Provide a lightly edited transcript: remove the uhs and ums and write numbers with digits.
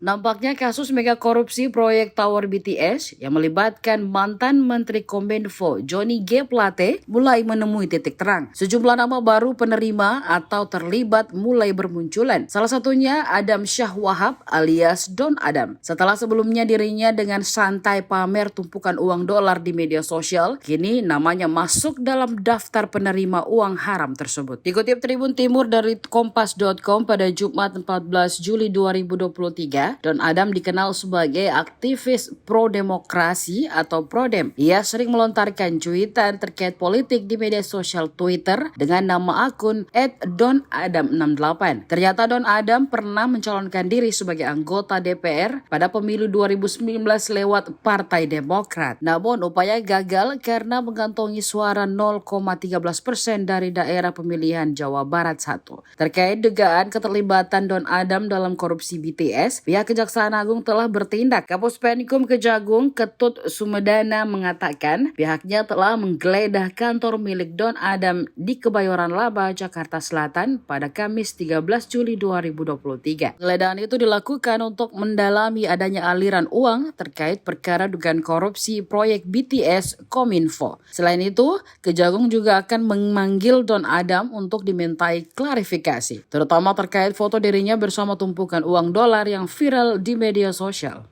Nampaknya kasus mega korupsi proyek Tower BTS yang melibatkan mantan Menteri Kominfo Johnny G. Plate mulai menemui titik terang. Sejumlah nama baru penerima atau terlibat mulai bermunculan. Salah satunya Adam Syah Wahab alias Don Adam. Setelah sebelumnya dirinya dengan santai pamer tumpukan uang dolar di media sosial, kini namanya masuk dalam daftar penerima uang haram tersebut. Dikutip Tribun Timur dari Kompas.com pada Jumat 14 Juli 2023, Don Adam dikenal sebagai aktivis pro-demokrasi atau pro-dem. Ia sering melontarkan cuitan terkait politik di media sosial Twitter dengan nama akun @donadam68. Ternyata Don Adam pernah mencalonkan diri sebagai anggota DPR pada pemilu 2019 lewat Partai Demokrat. Namun upaya gagal karena mengantongi suara 0,13% dari daerah pemilihan Jawa Barat 1. Terkait dugaan keterlibatan Don Adam dalam korupsi BTS, pihak Kejaksaan Agung telah bertindak. Kapus Penkum Kejagung Ketut Sumedana mengatakan pihaknya telah menggeledah kantor milik Don Adam di Kebayoran Laba, Jakarta Selatan pada Kamis 13 Juli 2023. Penggeledahan itu dilakukan untuk mendalami adanya aliran uang terkait perkara dugaan korupsi proyek BTS Kominfo. Selain itu, Kejagung juga akan memanggil Don Adam untuk dimintai klarifikasi, terutama terkait foto dirinya bersama tumpukan uang dolar yang viral di media sosial.